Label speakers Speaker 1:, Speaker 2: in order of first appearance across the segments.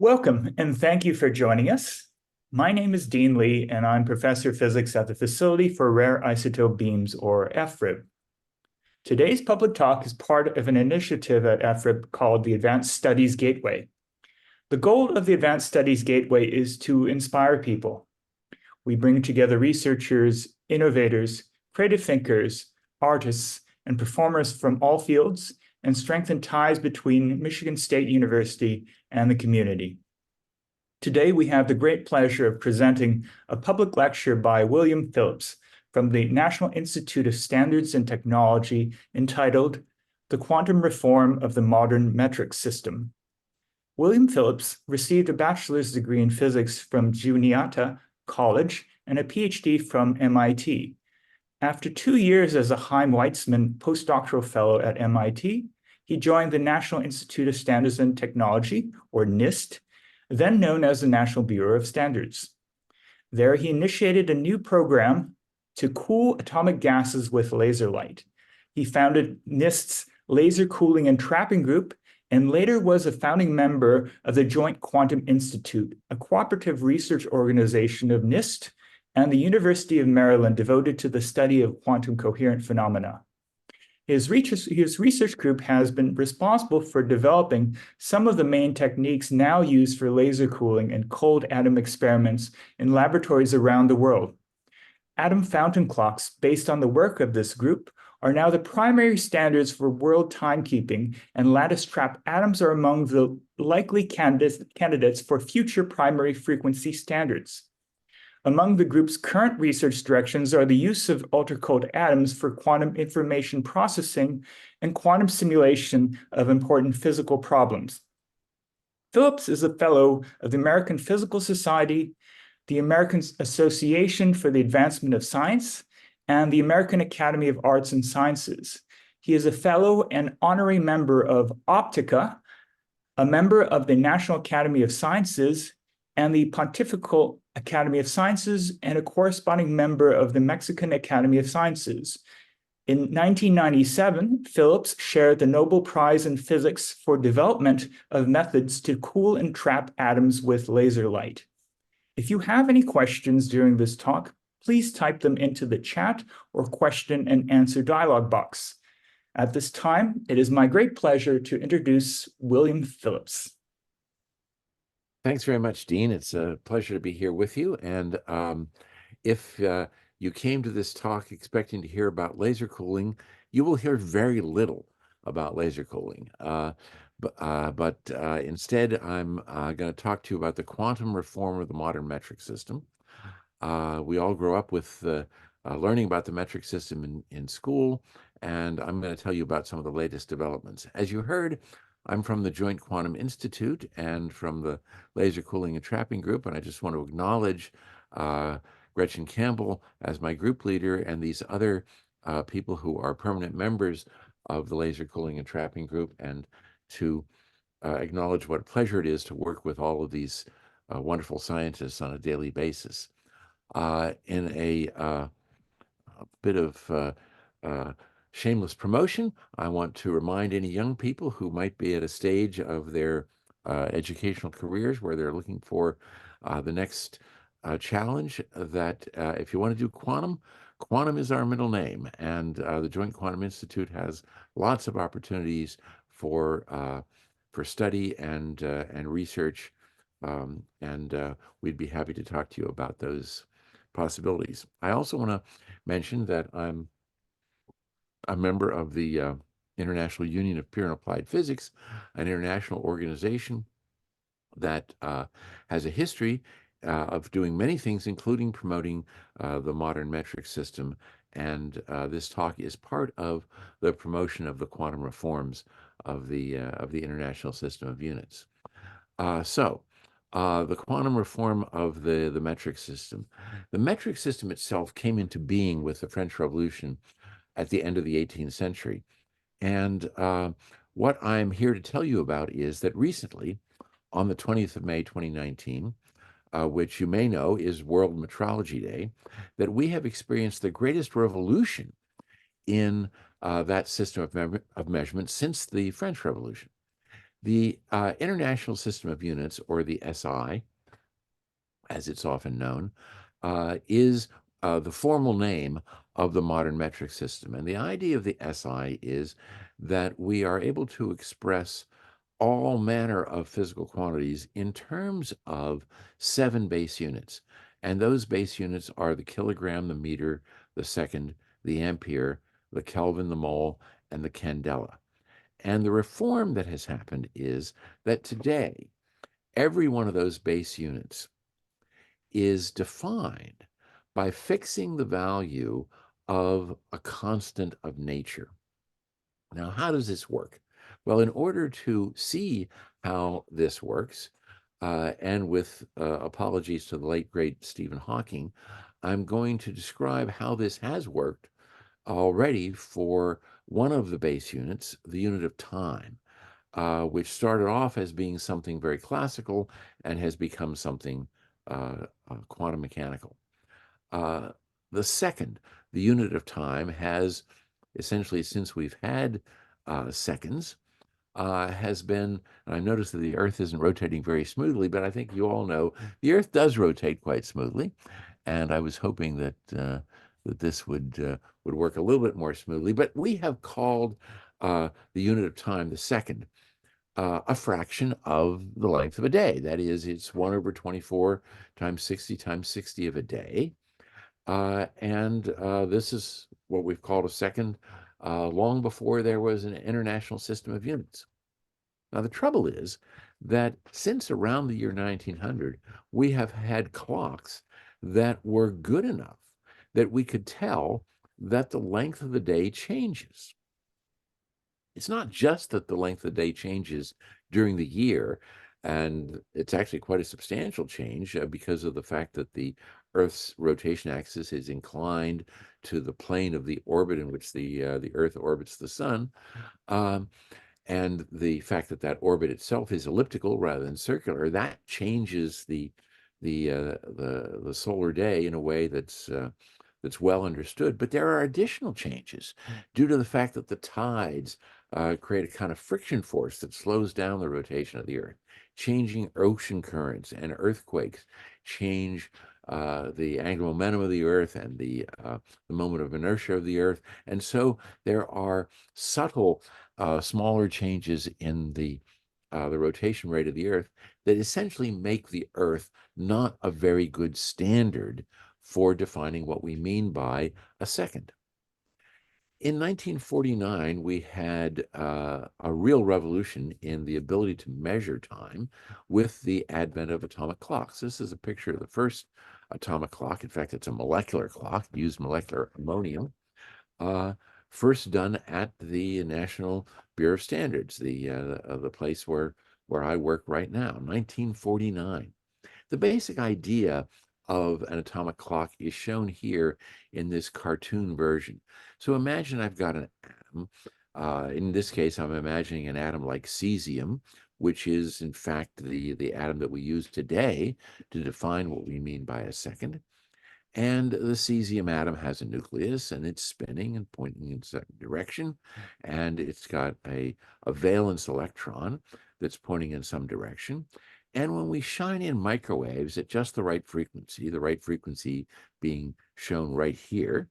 Speaker 1: Welcome, and thank you for joining us. My name is Dean Lee, and I'm Professor of Physics at the Facility for Rare Isotope Beams, or FRIB. Today's public talk is part of an initiative at FRIB called the Advanced Studies Gateway. The goal of the Advanced Studies Gateway is to inspire people. We bring together researchers, innovators, creative thinkers, artists, and performers from all fields and strengthen ties between Michigan State University and the community. Today, we have the great pleasure of presenting a public lecture by William Phillips from the National Institute of Standards and Technology entitled The Quantum Reform of the Modern Metric System. William Phillips received a bachelor's degree in physics from Juniata College and a PhD from MIT. After 2 years as a Chaim Weizmann postdoctoral fellow at MIT, he joined the National Institute of Standards and Technology, or NIST, then known as the National Bureau of Standards. There, he initiated a new program to cool atomic gases with laser light. He founded NIST's Laser Cooling and Trapping Group, and later was a founding member of the Joint Quantum Institute, a cooperative research organization of NIST and the University of Maryland devoted to the study of quantum coherent phenomena. His research group has been responsible for developing some of the main techniques now used for laser cooling and cold atom experiments in laboratories around the world. Atom fountain clocks, based on the work of this group, are now the primary standards for world timekeeping, and lattice trap atoms are among the likely candidates for future primary frequency standards. Among the group's current research directions are the use of ultra-cold atoms for quantum information processing and quantum simulation of important physical problems. Phillips is a fellow of the American Physical Society, the American Association for the Advancement of Science, and the American Academy of Arts and Sciences. He is a fellow and honorary member of Optica, a member of the National Academy of Sciences, and the Pontifical Academy of Sciences, and a corresponding member of the Mexican Academy of Sciences. In 1997, Phillips shared the Nobel Prize in Physics for development of methods to cool and trap atoms with laser light. If you have any questions during this talk, please type them into the chat or question and answer dialog box. At this time, it is my great pleasure to introduce William Phillips.
Speaker 2: Thanks very much, Dean. It's a pleasure to be here with you. And if you came to this talk expecting to hear about laser cooling, you will hear very little about laser cooling. But instead, I'm going to talk to you about the quantum reform of the modern metric system. We all grow up with learning about the metric system in school, and I'm going to tell you about some of the latest developments. As you heard, I'm from the Joint Quantum Institute and from the Laser Cooling and Trapping Group, and I just want to acknowledge Gretchen Campbell as my group leader and these other people who are permanent members of the Laser Cooling and Trapping Group, and to acknowledge what a pleasure it is to work with all of these wonderful scientists on a daily basis. In a bit of shameless promotion, I want to remind any young people who might be at a stage of their educational careers where they're looking for the next challenge that if you want to do quantum, quantum is our middle name, and the Joint Quantum Institute has lots of opportunities for study and research, and we'd be happy to talk to you about those possibilities. I also want to mention that I'm a member of the International Union of Pure and Applied Physics, an international organization that has a history of doing many things, including promoting the modern metric system. And this talk is part of the promotion of the quantum reforms of the international system of units. The quantum reform of the metric system. The metric system itself came into being with the French Revolution at the end of the 18th century. And what I'm here to tell you about is that recently, on the 20th of May, 2019, which you may know is World Metrology Day, that we have experienced the greatest revolution in that system of measurement since the French Revolution. The International System of Units, or the SI, as it's often known, is the formal name of the modern metric system. And the idea of the SI is that we are able to express all manner of physical quantities in terms of 7 base units. And those base units are the kilogram, the meter, the second, the ampere, the Kelvin, the mole, and the candela. And the reform that has happened is that today, every one of those base units is defined by fixing the value of a constant of nature. Now, how does this work? Well, in order to see how this works, and with apologies to the late, great Stephen Hawking, I'm going to describe how this has worked already for one of the base units, the unit of time, which started off as being something very classical and has become something quantum mechanical. Uh, the second, the unit of time, has essentially, since we've had seconds, has been, and I noticed that the Earth isn't rotating very smoothly, but I think you all know the Earth does rotate quite smoothly, and I was hoping that that this would work a little bit more smoothly. But we have called the unit of time, the second, a fraction of the length of a day. That is, it's 1 over 24 times 60 of a day. And this is what we've called a second, long before there was an international system of units. Now, the trouble is that since around the year 1900, we have had clocks that were good enough that we could tell that the length of the day changes. It's not just that the length of the day changes during the year, and it's actually quite a substantial change because of the fact that the Earth's rotation axis is inclined to the plane of the orbit in which the Earth orbits the sun. Um, and the fact that that orbit itself is elliptical rather than circular, that changes the solar day in a way that's well understood. But there are additional changes due to the fact that the tides create a kind of friction force that slows down the rotation of the Earth. Changing ocean currents and earthquakes change the angular momentum of the Earth and the moment of inertia of the Earth. And so there are subtle, smaller changes in the rotation rate of the Earth that essentially make the Earth not a very good standard for defining what we mean by a second. In 1949, we had a real revolution in the ability to measure time with the advent of atomic clocks. This is a picture of the first atomic clock. In fact, it's a molecular clock, used molecular ammonium, first done at the National Bureau of Standards, the place where I work right now, 1949. The basic idea of an atomic clock is shown here in this cartoon version. So imagine I've got an atom. In this case, I'm imagining an atom like cesium, which is in fact the atom that we use today to define what we mean by a second. And the cesium atom has a nucleus, and it's spinning and pointing in a certain direction. And it's got a valence electron that's pointing in some direction. And when we shine in microwaves at just the right frequency being shown right here,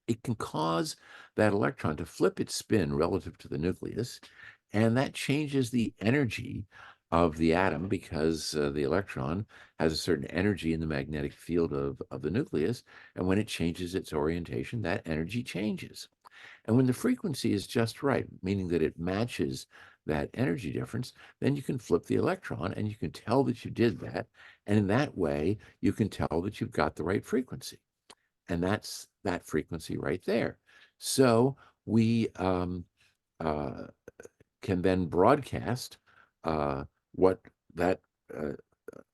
Speaker 2: it can cause that electron to flip its spin relative to the nucleus, and that changes the energy of the atom because the electron has a certain energy in the magnetic field of the nucleus, and when it changes its orientation, that energy changes. And when the frequency is just right, meaning that it matches that energy difference, then you can flip the electron and you can tell that you did that, and in that way, you can tell that you've got the right frequency. And that's that frequency right there. So we uh, can then broadcast what that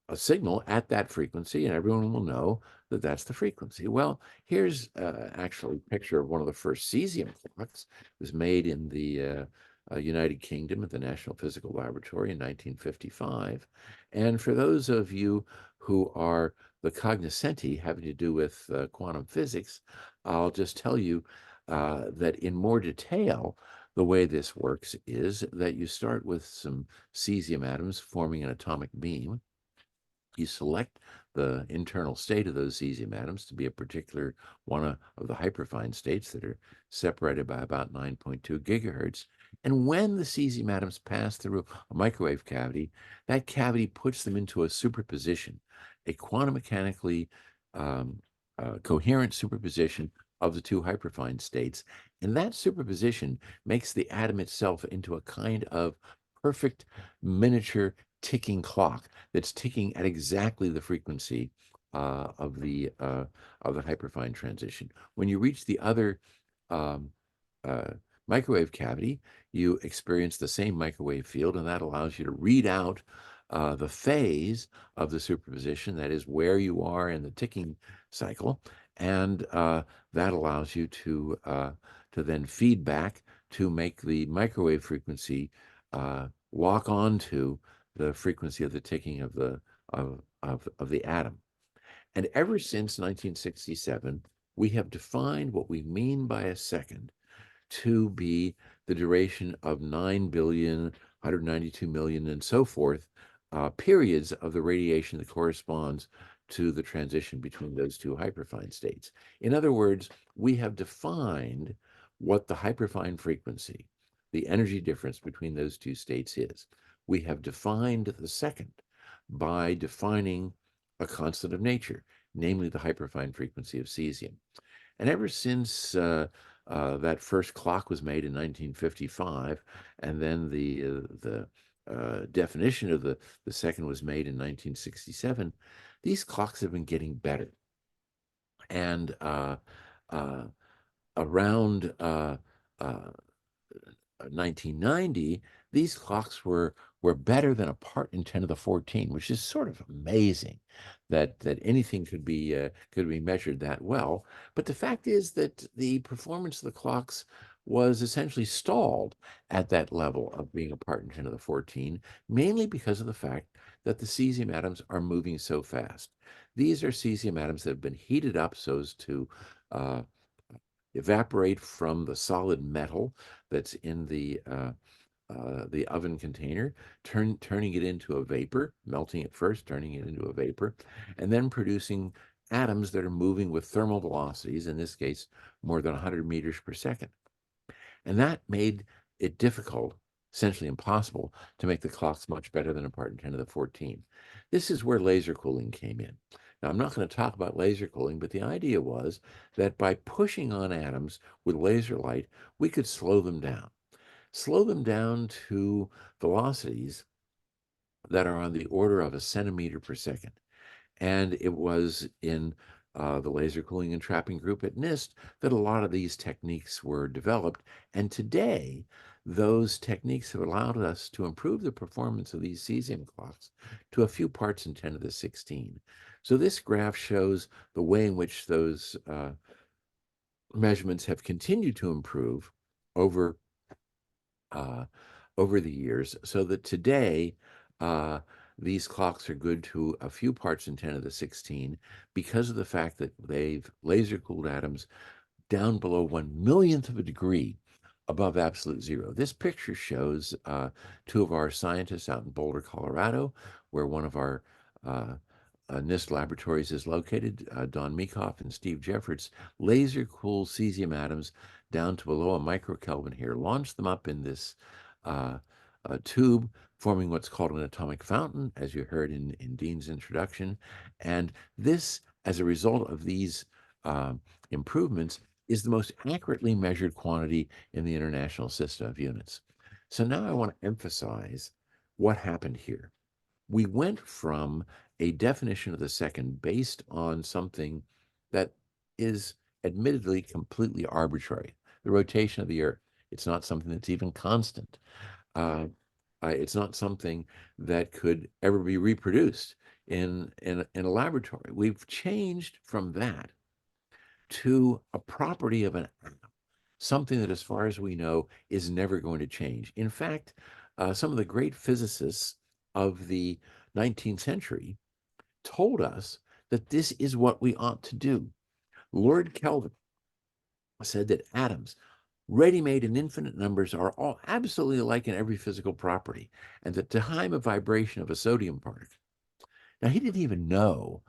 Speaker 2: a signal at that frequency, and everyone will know that that's the frequency. Well, here's actually a picture of one of the first cesium clocks. It was made in the United Kingdom at the National Physical Laboratory in 1955. And for those of you who are the cognoscenti having to do with quantum physics, I'll just tell you that in more detail, The way this works is that you start with some cesium atoms forming an atomic beam. You select the internal state of those cesium atoms to be a particular one of the hyperfine states that are separated by about 9.2 gigahertz. And when the cesium atoms pass through a microwave cavity, that cavity puts them into a superposition, a quantum mechanically coherent superposition of the two hyperfine states. And that superposition makes the atom itself into a kind of perfect miniature ticking clock that's ticking at exactly the frequency of the hyperfine transition. When you reach the other um, uh, microwave cavity, you experience the same microwave field, and that allows you to read out the phase of the superposition, that is where you are in the ticking cycle, and that allows you to then feed back to make the microwave frequency lock onto the frequency of the ticking of the atom. And ever since 1967, we have defined what we mean by a second to be the duration of 9 billion, 192 million, and so forth, periods of the radiation that corresponds to the transition between those two hyperfine states. In other words, we have defined what the hyperfine frequency, the energy difference between those two states is. We have defined the second by defining a constant of nature, namely the hyperfine frequency of cesium. And ever since that first clock was made in 1955, and then the definition of the second was made in 1967, these clocks have been getting better. And around 1990, these clocks were better than a part in 10 to the 14, which is sort of amazing that anything could be measured that well. But the fact is that the performance of the clocks was essentially stalled at that level of being a part in 10 to the 14, mainly because of the fact that the cesium atoms are moving so fast. These are cesium atoms that have been heated up so as to evaporate from the solid metal that's in the oven container, turning it into a vapor, melting it first, turning it into a vapor, and then producing atoms that are moving with thermal velocities, in this case, more than 100 meters per second. And that made it difficult, essentially impossible, to make the clocks much better than a part in 10 to the 14. This is where laser cooling came in. Now, I'm not going to talk about laser cooling, but the idea was that by pushing on atoms with laser light, we could slow them down to velocities that are on the order of a centimeter per second. And it was in the laser cooling and trapping group at NIST that a lot of these techniques were developed. And today, those techniques have allowed us to improve the performance of these cesium clocks to a few parts in 10 to the 16. So this graph shows the way in which those measurements have continued to improve over over the years, so that today these clocks are good to a few parts in 10 to the 16 because of the fact that they've laser cooled atoms down below 1/1,000,000th of a degree above absolute zero. This picture shows two of our scientists out in Boulder, Colorado, where one of our NIST laboratories is located. Don Meekhoff and Steve Jeffords laser cool cesium atoms down to below a microkelvin here, launch them up in this tube, forming what's called an atomic fountain, as you heard in Dean's introduction. And this, as a result of these improvements, is the most accurately measured quantity in the International System of Units. So now I want to emphasize what happened here. We went from a definition of the second based on something that is admittedly completely arbitrary, the rotation of the Earth. It's not something that's even constant. It's not something that could ever be reproduced in a laboratory. We've changed from that to a property of an atom, something that, as far as we know, is never going to change. In fact, some of the great physicists of the 19th century told us that this is what we ought to do. Lord Kelvin said that atoms ready-made and infinite numbers are all absolutely alike in every physical property, and the time of vibration of a sodium particle. Now, he didn't even know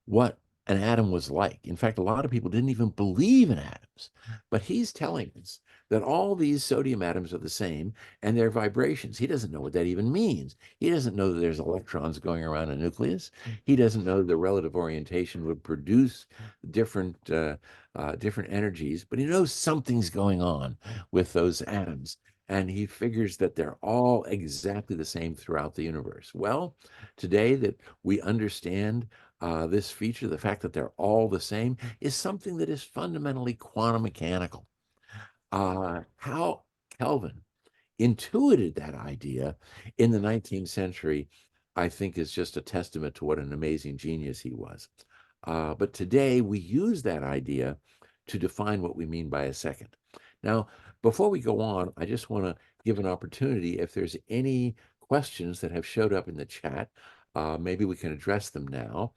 Speaker 2: what an atom was like. In fact, a lot of people didn't even believe in atoms. But he's telling us that all these sodium atoms are the same and their vibrations. He doesn't know what that even means. He doesn't know that there's electrons going around a nucleus. He doesn't know that the relative orientation would produce different different energies, but he knows something's going on with those atoms. And he figures that they're all exactly the same throughout the universe. Well, today that we understand this feature, the fact that they're all the same, is something that is fundamentally quantum mechanical. How Kelvin intuited that idea in the 19th century, I think, is just a testament to what an amazing genius he was. But today we use that idea to define what we mean by a second. Now, before we go on, I just want to give an opportunity if there's any questions that have showed up in the chat, maybe we can address them now.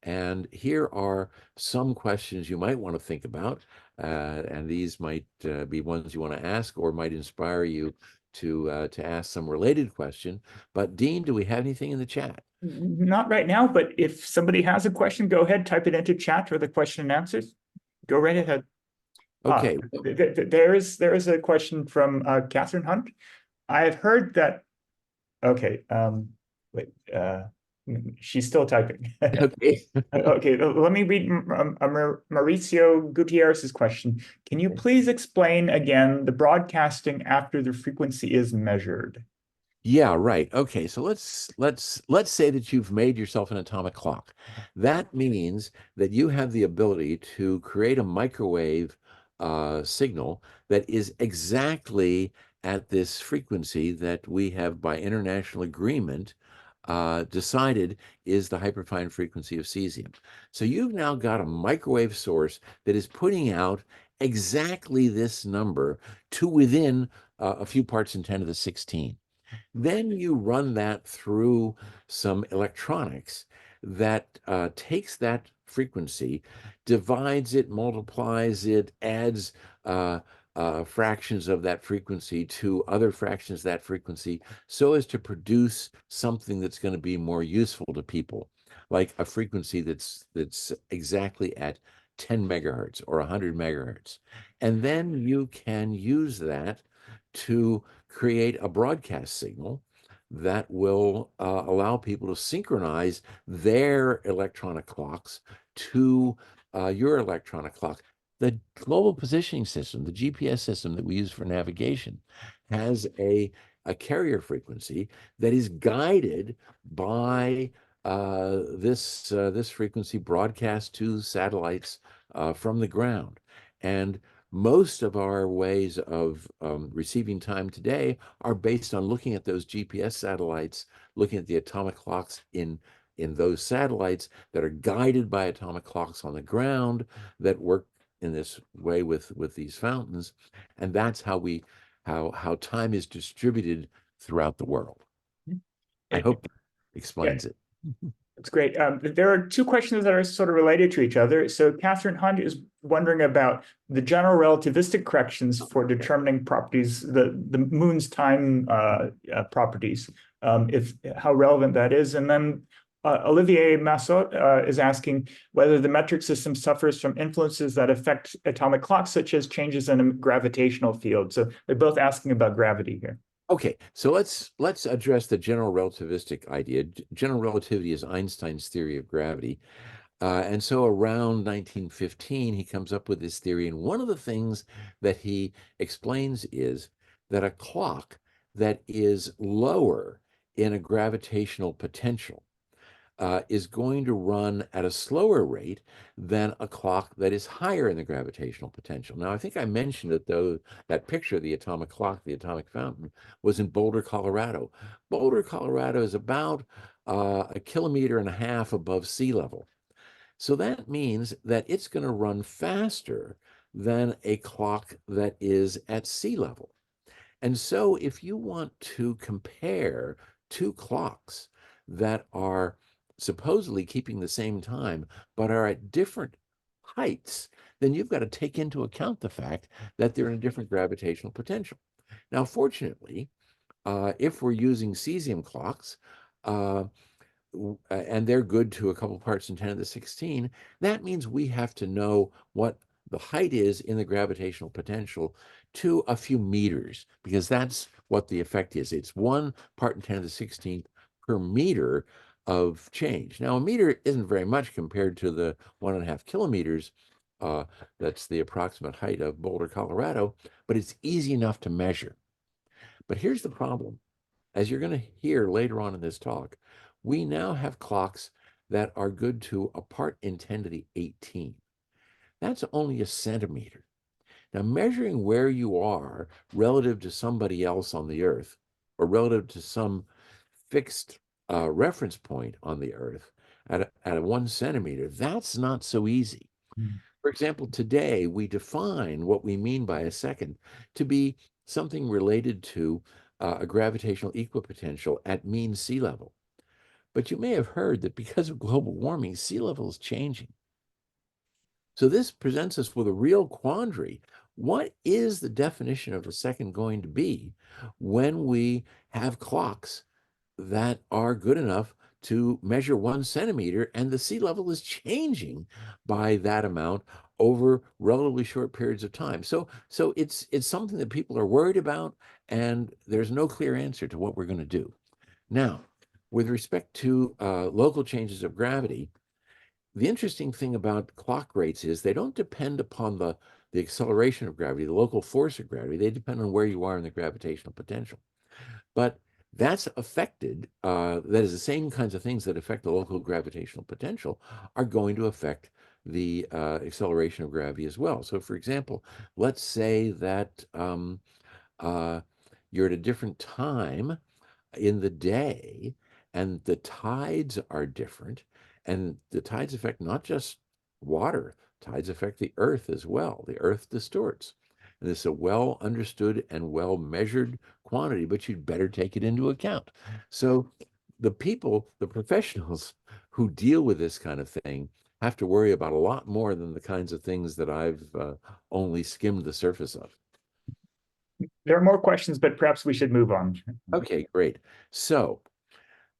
Speaker 2: And here are some questions you might want to think about, and these might be ones you want to ask or might inspire you to ask some related question. But Dean, do we have anything in the chat?
Speaker 1: Not right now, but if somebody has a question, go ahead, type it into chat or the question and answers. Go right ahead.
Speaker 2: Okay.
Speaker 1: There is a question from Catherine Hunt. I have heard that. Okay. Wait. She's still typing.
Speaker 2: Okay.
Speaker 1: Okay. Let me read Mauricio Gutierrez's question. Can you please explain again the broadcasting after the frequency is measured?
Speaker 2: Yeah, right. Okay, so let's say that you've made yourself an atomic clock. That means that you have the ability to create a microwave signal that is exactly at this frequency that we have, by international agreement, decided is the hyperfine frequency of cesium. So you've now got a microwave source that is putting out exactly this number to within a few parts in 10 to the 16. Then you run that through some electronics that takes that frequency, divides it, multiplies it, adds fractions of that frequency to other fractions of that frequency, so as to produce something that's going to be more useful to people, like a frequency that's exactly at 10 megahertz or 100 megahertz. And then you can use that to create a broadcast signal that will allow people to synchronize their electronic clocks to your electronic clock. The global positioning system, the GPS system that we use for navigation, has a carrier frequency that is guided by this frequency broadcast to satellites from the ground. And most of our ways of receiving time today are based on looking at those GPS satellites, looking at the atomic clocks in those satellites that are guided by atomic clocks on the ground that work in this way with these fountains, and that's how time is distributed throughout the world. I hope that explains it.
Speaker 1: That's great. There are two questions that are sort of related to each other. So Catherine Hunt is wondering about the general relativistic corrections for determining properties, the moon's time properties, if how relevant that is. And then Olivier Massot is asking whether the metric system suffers from influences that affect atomic clocks, such as changes in a gravitational field. So they're both asking about gravity here.
Speaker 2: Okay, so let's address the general relativistic idea. General relativity is Einstein's theory of gravity. And so around 1915, he comes up with this theory. And one of the things that he explains is that a clock that is lower in a gravitational potential is going to run at a slower rate than a clock that is higher in the gravitational potential. Now, I think I mentioned that, though, that picture of the atomic clock, the atomic fountain, was in Boulder, Colorado. Boulder, Colorado is about 1.5 kilometers above sea level. So that means that it's going to run faster than a clock that is at sea level. And so if you want to compare two clocks that are supposedly keeping the same time, but are at different heights, then you've got to take into account the fact that they're in a different gravitational potential. Now, fortunately, if we're using cesium clocks, and they're good to a couple parts in 10 to the 16, that means we have to know what the height is in the gravitational potential to a few meters, because that's what the effect is. It's 1 part in 10 to the 16th per meter of change. Now, a meter isn't very much compared to the 1.5 kilometers. That's the approximate height of Boulder, Colorado, but it's easy enough to measure. But here's the problem. As you're going to hear later on in this talk, we now have clocks that are good to a part in 10 to the 18. That's only a centimeter. Now, measuring where you are relative to somebody else on the Earth, or relative to some fixed reference point on the Earth at a 1 centimeter, that's not so easy. For example, today we define what we mean by a second to be something related to a gravitational equipotential at mean sea level. But you may have heard that because of global warming, sea level is changing. So this presents us with a real quandary. What is the definition of a second going to be when we have clocks that are good enough to measure 1 centimeter and the sea level is changing by that amount over relatively short periods of time? So it's something that people are worried about, and there's no clear answer to what we're going to do. Now, with respect to local changes of gravity, the interesting thing about clock rates is they don't depend upon the acceleration of gravity, the local force of gravity. They depend on where you are in the gravitational potential. But that's affected, that is, the same kinds of things that affect the local gravitational potential are going to affect the acceleration of gravity as well. So, for example, let's say that you're at a different time in the day, and the tides are different, and the tides affect not just water, tides affect the earth as well. The earth distorts. And it's a well understood and well measured quantity, but you'd better take it into account. So the people, the professionals who deal with this kind of thing have to worry about a lot more than the kinds of things that I've only skimmed the surface of.
Speaker 1: There are more questions, but perhaps we should move on.
Speaker 2: Okay, great. So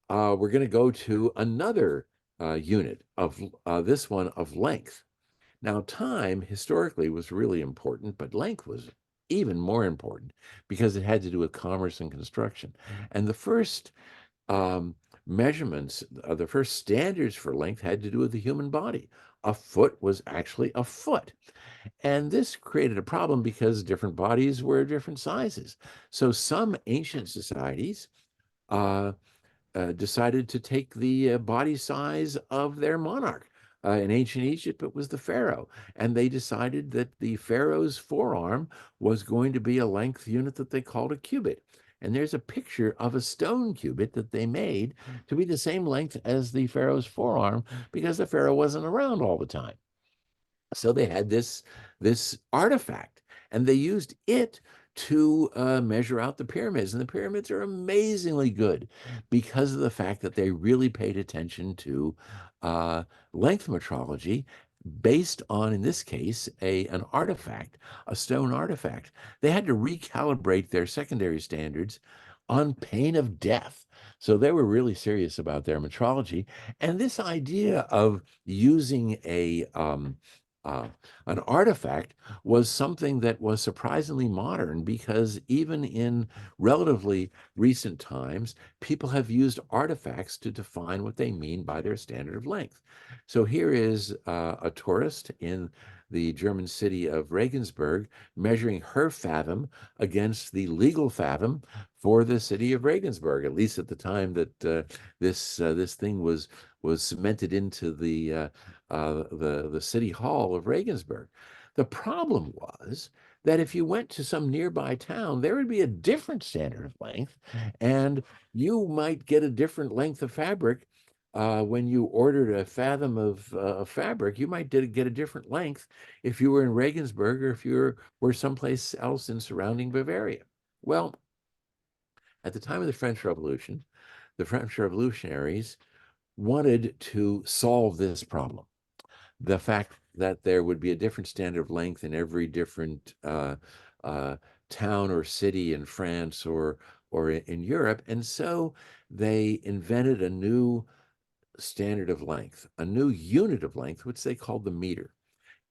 Speaker 2: we're going to go to another unit of this one of length. Now, time historically was really important, but length was even more important because it had to do with commerce and construction. And the first measurements, the first standards for length had to do with the human body. A foot was actually a foot. And this created a problem because different bodies were different sizes. So some ancient societies decided to take the body size of their monarch. In ancient Egypt, it was the pharaoh, and they decided that the pharaoh's forearm was going to be a length unit that they called a cubit. And there's a picture of a stone cubit that they made to be the same length as the pharaoh's forearm because the pharaoh wasn't around all the time. So they had this artifact, and they used it to measure out the pyramids. And the pyramids are amazingly good because of the fact that they really paid attention to length metrology based on, in this case, an artifact, a stone artifact. They had to recalibrate their secondary standards on pain of death. So they were really serious about their metrology. And this idea of using an artifact was something that was surprisingly modern because even in relatively recent times, people have used artifacts to define what they mean by their standard of length. So here is a tourist in the German city of Regensburg measuring her fathom against the legal fathom for the city of Regensburg, at least at the time that this thing was cemented into the city hall of Regensburg. The problem was that if you went to some nearby town, there would be a different standard of length, and you might get a different length of fabric. When you ordered a fathom of fabric, you might get a different length if you were in Regensburg or if you were someplace else in surrounding Bavaria. Well, at the time of the French Revolution, the French revolutionaries wanted to solve this problem. The fact that there would be a different standard of length in every different town or city in France or in Europe. And so they invented a new standard of length, a new unit of length, which they called the meter.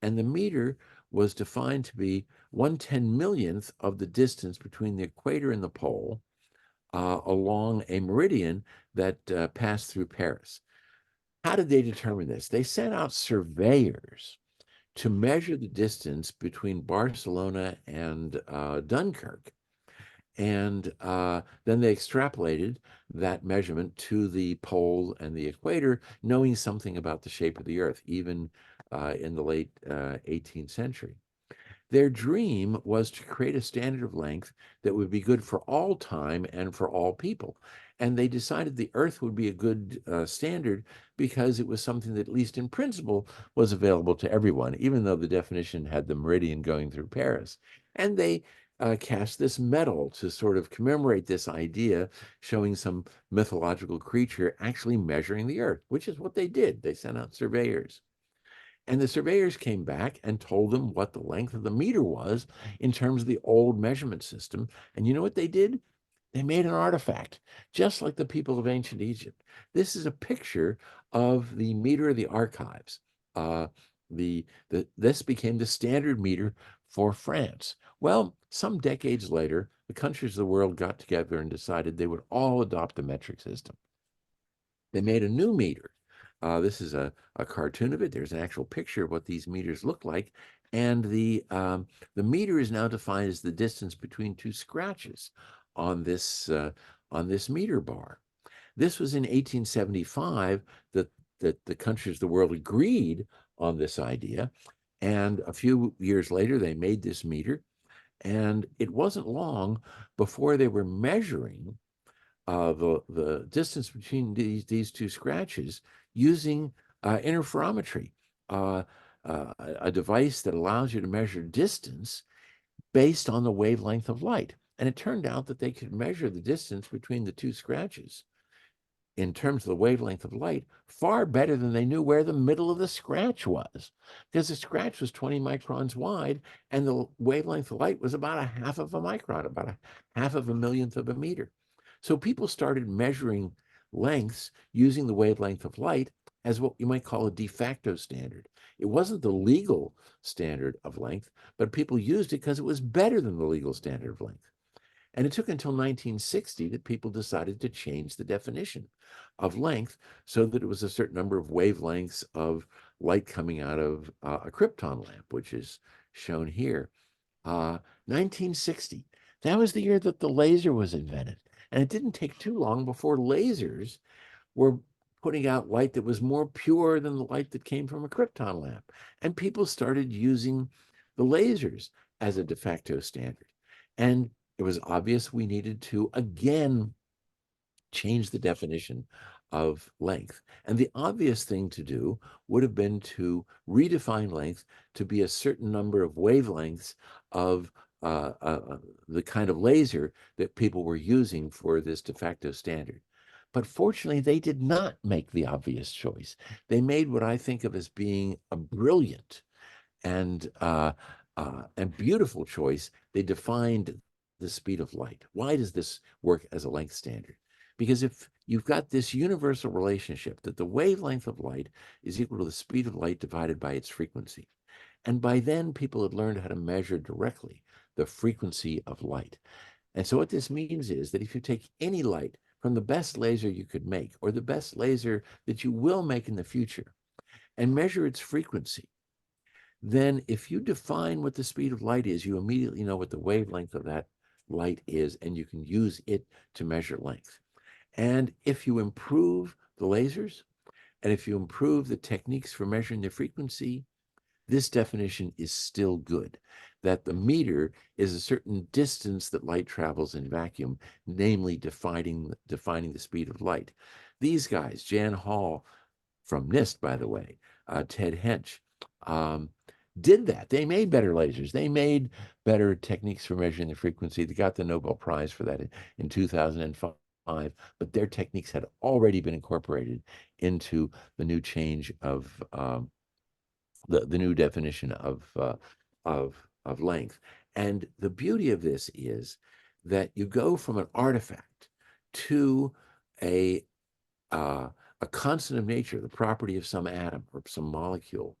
Speaker 2: And the meter was defined to be 1/10 millionth of the distance between the equator and the pole along a meridian that passed through Paris. How did they determine this? They sent out surveyors to measure the distance between Barcelona and Dunkirk. And then they extrapolated that measurement to the pole and the equator, knowing something about the shape of the Earth, even in the late 18th century. Their dream was to create a standard of length that would be good for all time and for all people. And they decided the Earth would be a good standard because it was something that, at least in principle, was available to everyone, even though the definition had the meridian going through Paris. And they cast this medal to sort of commemorate this idea, showing some mythological creature actually measuring the Earth, which is what they did. They sent out surveyors. And the surveyors came back and told them what the length of the meter was in terms of the old measurement system. And you know what they did? They made an artifact, just like the people of ancient Egypt. This is a picture of the meter of the archives. This became the standard meter for France. Well, some decades later, the countries of the world got together and decided they would all adopt the metric system. They made a new meter. This is a cartoon of it. There's an actual picture of what these meters look like. And the meter is now defined as the distance between two scratches on this meter bar. This was in 1875 that the countries of the world agreed on this idea. And a few years later, they made this meter. And it wasn't long before they were measuring the distance between these two scratches using interferometry, a device that allows you to measure distance based on the wavelength of light. And it turned out that they could measure the distance between the two scratches in terms of the wavelength of light far better than they knew where the middle of the scratch was, because the scratch was 20 microns wide and the wavelength of light was about a half of a micron, about a half of a millionth of a meter. So people started measuring lengths using the wavelength of light as what you might call a de facto standard. It wasn't the legal standard of length, but people used it because it was better than the legal standard of length. And it took until 1960 that people decided to change the definition of length so that it was a certain number of wavelengths of light coming out of a krypton lamp, which is shown here. 1960, that was the year that the laser was invented. And it didn't take too long before lasers were putting out light that was more pure than the light that came from a krypton lamp. And people started using the lasers as a de facto standard. And it was obvious we needed to, again, change the definition of length. And the obvious thing to do would have been to redefine length to be a certain number of wavelengths of the kind of laser that people were using for this de facto standard. But fortunately, they did not make the obvious choice. They made what I think of as being a brilliant and beautiful choice. They defined the speed of light. Why does this work as a length standard? Because if you've got this universal relationship that the wavelength of light is equal to the speed of light divided by its frequency, and by then people had learned how to measure directly the frequency of light. And so what this means is that if you take any light from the best laser you could make, or the best laser that you will make in the future, and measure its frequency, then if you define what the speed of light is, you immediately know what the wavelength of that light is, and you can use it to measure length. And if you improve the lasers, and if you improve the techniques for measuring the frequency, this definition is still good, that the meter is a certain distance that light travels in vacuum, namely defining the speed of light. These guys, Jan Hall from NIST, by the way, Ted Hench, did that. They made better lasers. They made better techniques for measuring the frequency. They got the Nobel Prize for that in 2005. But their techniques had already been incorporated into the new change of the new definition of length. And the beauty of this is that you go from an artifact to a constant of nature, the property of some atom or some molecule.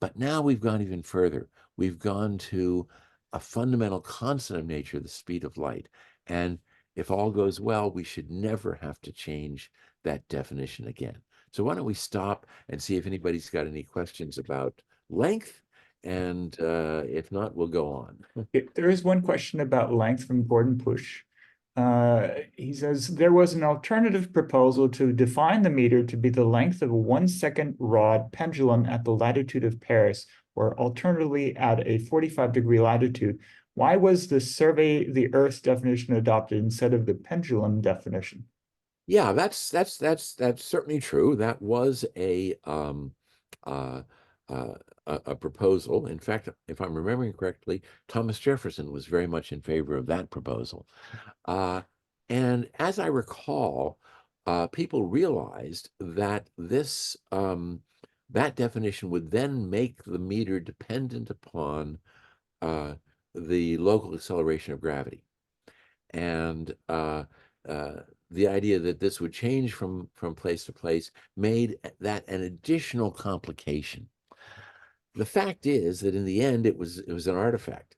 Speaker 2: But now we've gone even further. We've gone to a fundamental constant of nature, the speed of light. And if all goes well, we should never have to change that definition again. So why don't we stop and see if anybody's got any questions about length? And if not, we'll go on.
Speaker 1: There is one question about length from Gordon Push. He says, there was an alternative proposal to define the meter to be the length of a 1-second rod pendulum at the latitude of Paris, or alternatively at a 45-degree latitude. Why was the survey the Earth's definition adopted instead of the pendulum definition?
Speaker 2: Yeah, that's certainly true. That was a proposal. In fact, if I'm remembering correctly, Thomas Jefferson was very much in favor of that proposal. And as I recall, people realized that that definition would then make the meter dependent upon the local acceleration of gravity. And the idea that this would change from place to place made that an additional complication. The fact is that in the end, it was an artifact.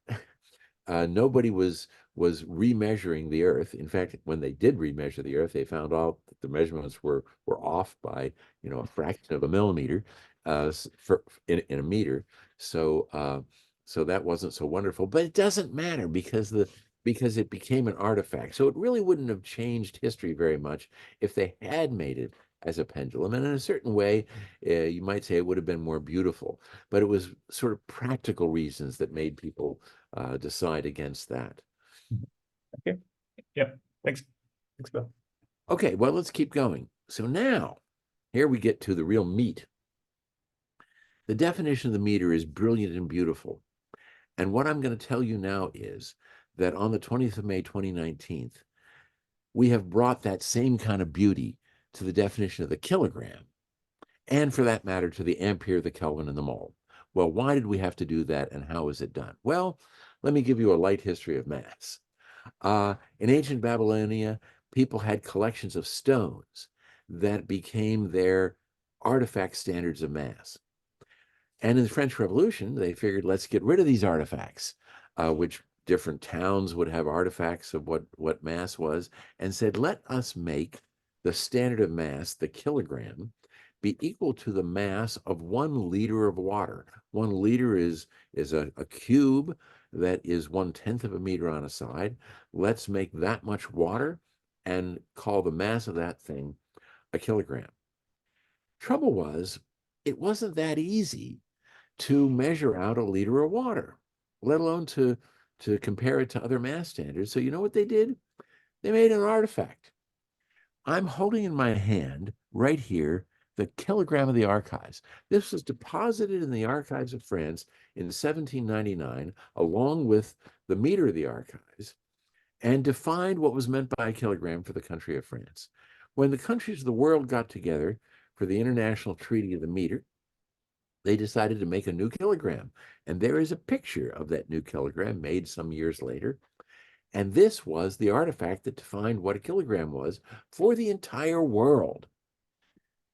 Speaker 2: Nobody was remeasuring the Earth. In fact, when they did remeasure the Earth, they found out that the measurements were off by a fraction of a millimeter in a meter. So so that wasn't so wonderful. But it doesn't matter because it became an artifact. So it really wouldn't have changed history very much if they had made it as a pendulum. And in a certain way, you might say it would have been more beautiful. But it was sort of practical reasons that made people decide against that.
Speaker 1: Okay. Yep. Thanks. Thanks, Bill.
Speaker 2: Okay, well, let's keep going. So now, here we get to the real meat. The definition of the meter is brilliant and beautiful. And what I'm going to tell you now is that on the 20th of May, 2019, we have brought that same kind of beauty to the definition of the kilogram, and for that matter, to the ampere, the Kelvin, and the mole. Well, why did we have to do that, and how is it done? Well, let me give you a light history of mass. In ancient Babylonia, people had collections of stones that became their artifact standards of mass. And in the French Revolution, they figured, let's get rid of these artifacts, which different towns would have artifacts of what mass was, and said, let us make the standard of mass, the kilogram, be equal to the mass of 1 liter of water. 1 liter is a cube that is 1/10 of a meter on a side. Let's make that much water and call the mass of that thing a kilogram. Trouble was, it wasn't that easy to measure out a liter of water, let alone to compare it to other mass standards. So you know what they did? They made an artifact. I'm holding in my hand right here the kilogram of the archives. This was deposited in the archives of France in 1799, along with the meter of the archives, and defined what was meant by a kilogram for the country of France. When the countries of the world got together for the International Treaty of the Meter, they decided to make a new kilogram. And there is a picture of that new kilogram made some years later. And this was the artifact that defined what a kilogram was for the entire world.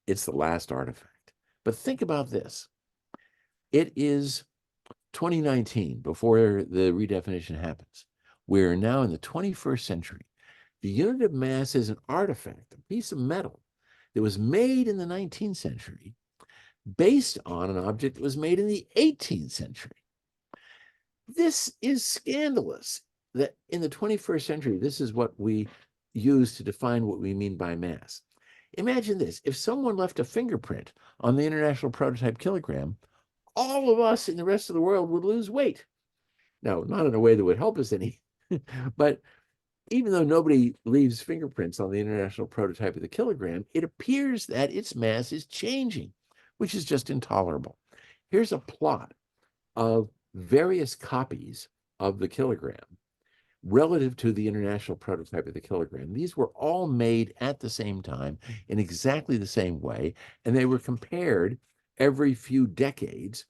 Speaker 2: It's the last artifact. But think about this. It is 2019, before the redefinition happens. We're now in the 21st century. The unit of mass is an artifact, a piece of metal that was made in the 19th century based on an object that was made in the 18th century. This is scandalous that in the 21st century, this is what we use to define what we mean by mass. Imagine this. If someone left a fingerprint on the International Prototype Kilogram, all of us in the rest of the world would lose weight. Now, not in a way that would help us any, but even though nobody leaves fingerprints on the International Prototype of the Kilogram, it appears that its mass is changing, which is just intolerable. Here's a plot of various copies of the kilogram relative to the International Prototype of the Kilogram. These were all made at the same time in exactly the same way, and they were compared every few decades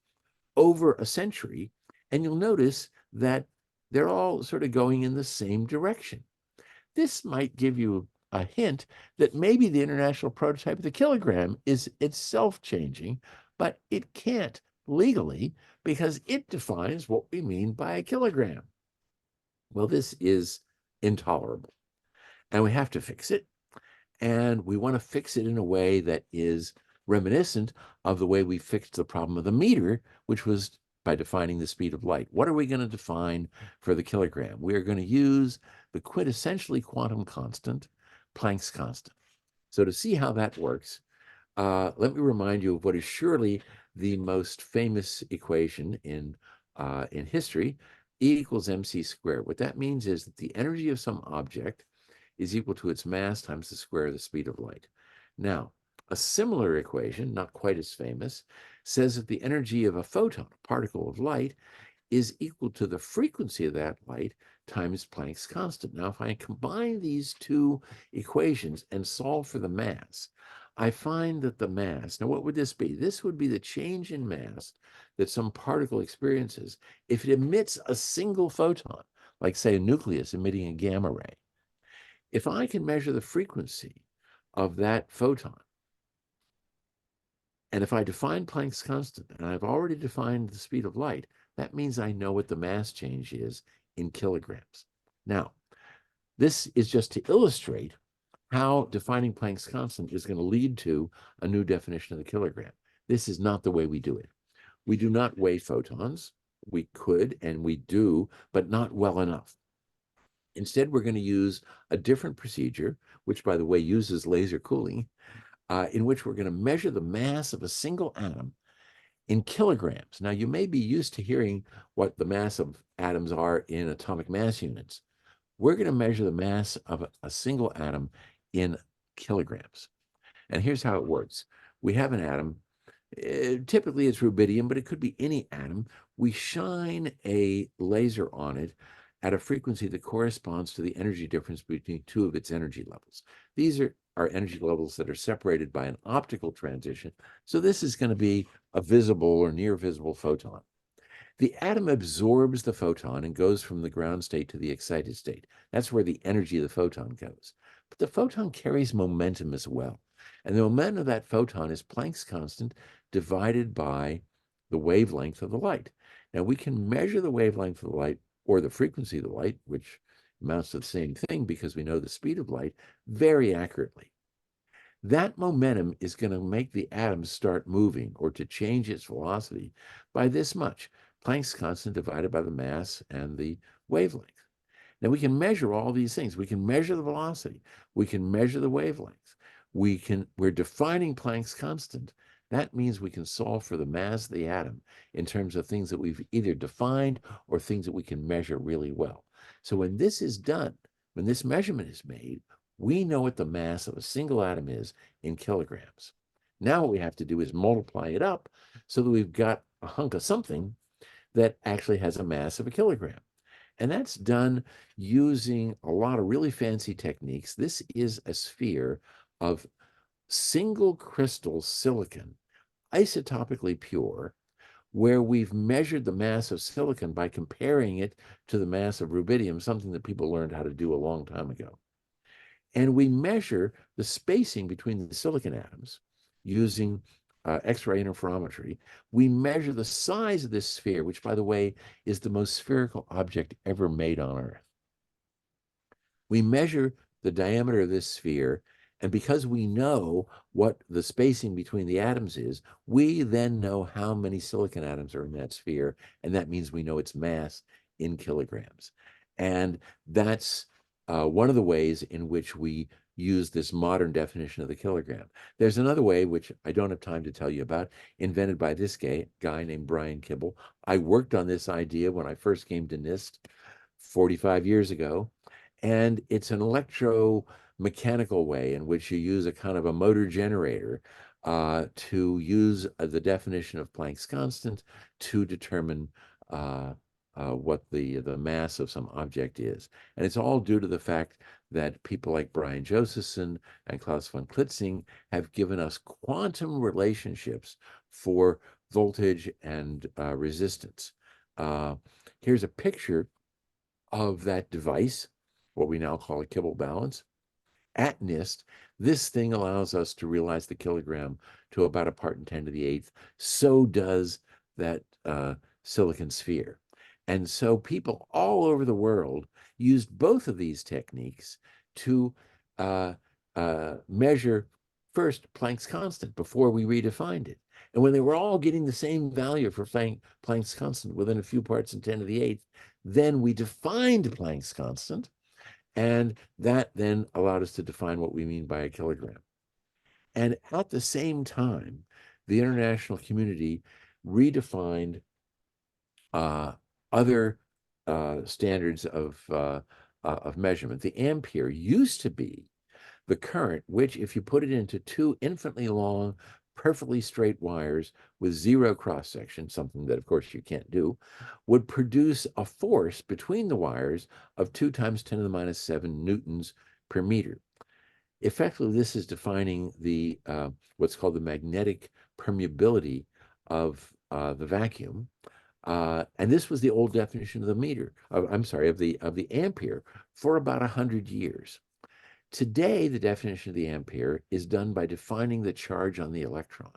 Speaker 2: over a century, and you'll notice that they're all sort of going in the same direction. This might give you a hint that maybe the international prototype of the kilogram is itself changing, but it can't legally because it defines what we mean by a kilogram. Well, this is intolerable, and we have to fix it. And we want to fix it in a way that is reminiscent of the way we fixed the problem of the meter, which was by defining the speed of light. What are we going to define for the kilogram? We are going to use the quintessentially quantum constant, Planck's constant. So to see how that works, let me remind you of what is surely the most famous equation in history, E equals mc squared. What that means is that the energy of some object is equal to its mass times the square of the speed of light. Now, a similar equation, not quite as famous, says that the energy of a photon, a particle of light, is equal to the frequency of that light times Planck's constant. Now, if I combine these two equations and solve for the mass, I find that the mass, now what would this be? This would be the change in mass that some particle experiences if it emits a single photon, like say a nucleus emitting a gamma ray. If I can measure the frequency of that photon, and if I define Planck's constant, and I've already defined the speed of light, that means I know what the mass change is in kilograms. Now, this is just to illustrate how defining Planck's constant is going to lead to a new definition of the kilogram. This is not the way we do it. We do not weigh photons. We could and we do, but not well enough. Instead, we're going to use a different procedure, which, by the way, uses laser cooling, in which we're going to measure the mass of a single atom in kilograms. Now, you may be used to hearing what the mass of atoms are in atomic mass units. We're going to measure the mass of a single atom in kilograms. And here's how it works. We have an atom. Typically, it's rubidium, but it could be any atom. We shine a laser on it at a frequency that corresponds to the energy difference between two of its energy levels. These are energy levels that are separated by an optical transition. So this is going to be a visible or near visible photon. The atom absorbs the photon and goes from the ground state to the excited state. That's where the energy of the photon goes. But the photon carries momentum as well. And the momentum of that photon is Planck's constant divided by the wavelength of the light. Now, we can measure the wavelength of the light or the frequency of the light, which amounts to the same thing because we know the speed of light, very accurately. That momentum is going to make the atom start moving or to change its velocity by this much, Planck's constant divided by the mass and the wavelength. Now, we can measure all these things. We can measure the velocity. We can measure the wavelength. We're defining Planck's constant. That means we can solve for the mass of the atom in terms of things that we've either defined or things that we can measure really well. So when this is done, when this measurement is made, we know what the mass of a single atom is in kilograms. Now what we have to do is multiply it up so that we've got a hunk of something that actually has a mass of a kilogram. And that's done using a lot of really fancy techniques. This is a sphere of single crystal silicon, isotopically pure, where we've measured the mass of silicon by comparing it to the mass of rubidium, something that people learned how to do a long time ago. And we measure the spacing between the silicon atoms using X-ray interferometry. We measure the size of this sphere, which, by the way, is the most spherical object ever made on Earth. We measure the diameter of this sphere, and because we know what the spacing between the atoms is, we then know how many silicon atoms are in that sphere, and that means we know its mass in kilograms. And that's one of the ways in which we use this modern definition of the kilogram. There's another way, which I don't have time to tell you about, invented by this guy named Brian Kibble. I worked on this idea when I first came to NIST 45 years ago, and it's an electromechanical way in which you use a kind of a motor generator to use the definition of Planck's constant to determine what the mass of some object is. And it's all due to the fact that people like Brian Josephson and Klaus von Klitzing have given us quantum relationships for voltage and resistance. Here's a picture of that device, what we now call a Kibble balance. At NIST, this thing allows us to realize the kilogram to about a part in 10 to the eighth. So does that silicon sphere. And so people all over the world used both of these techniques to measure first Planck's constant before we redefined it. And when they were all getting the same value for Planck's constant within a few parts in 10 to the eighth, then we defined Planck's constant, and that then allowed us to define what we mean by a kilogram. And at the same time, the international community redefined other standards of measurement. The ampere used to be the current, which, if you put it into two infinitely long, perfectly straight wires with zero cross section, something that, of course, you can't do, would produce a force between the wires of 2 times 10 to the minus 7 newtons per meter. Effectively, this is defining the what's called the magnetic permeability of the vacuum. And this was the old definition of the meter, I'm sorry, of the ampere for about 100 years. Today, the definition of the ampere is done by defining the charge on the electron.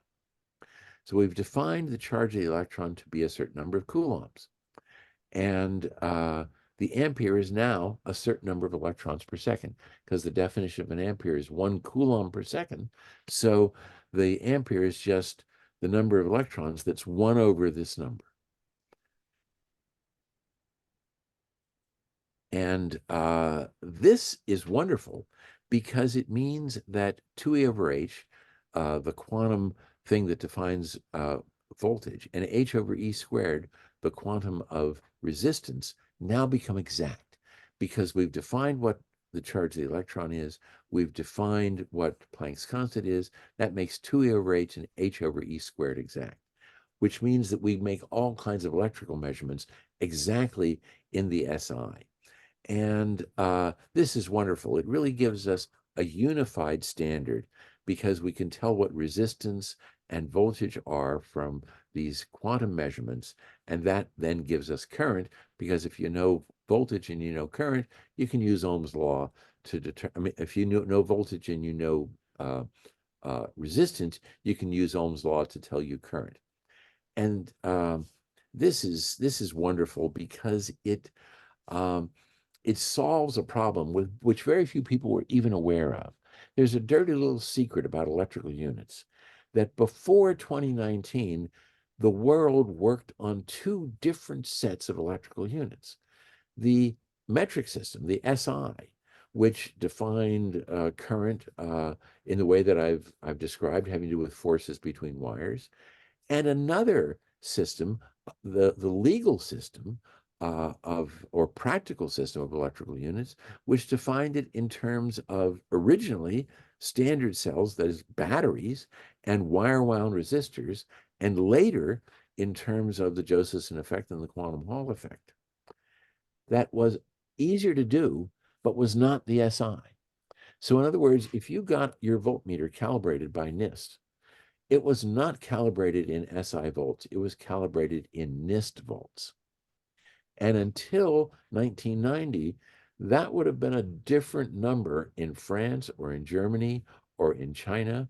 Speaker 2: So we've defined the charge of the electron to be a certain number of coulombs. And the ampere is now a certain number of electrons per second, because the definition of an ampere is 1 coulomb per second. So the ampere is just the number of electrons that's 1 over this number. And this is wonderful because it means that 2e over h, the quantum thing that defines voltage, and h over e squared, the quantum of resistance, now become exact because we've defined what the charge of the electron is. We've defined what Planck's constant is. That makes 2e over h and h over e squared exact, which means that we make all kinds of electrical measurements exactly in the SI. And this is wonderful. It really gives us a unified standard because we can tell what resistance and voltage are from these quantum measurements. And that then gives us current, because if you know voltage and you know current, you can use Ohm's law to determine. I mean, if you know voltage and you know resistance, you can use Ohm's law to tell you current. And this is wonderful because it solves a problem with which very few people were even aware of. There's a dirty little secret about electrical units that before 2019, the world worked on 2 different sets of electrical units. The metric system, the SI, which defined current in the way that I've described, having to do with forces between wires, and another system, the legal system, or practical system of electrical units, which defined it in terms of originally standard cells, that is batteries, and wire-wound resistors, and later in terms of the Josephson effect and the quantum Hall effect. That was easier to do, but was not the SI. So in other words, if you got your voltmeter calibrated by NIST, it was not calibrated in SI volts, it was calibrated in NIST volts. And until 1990, that would have been a different number in France or in Germany or in China,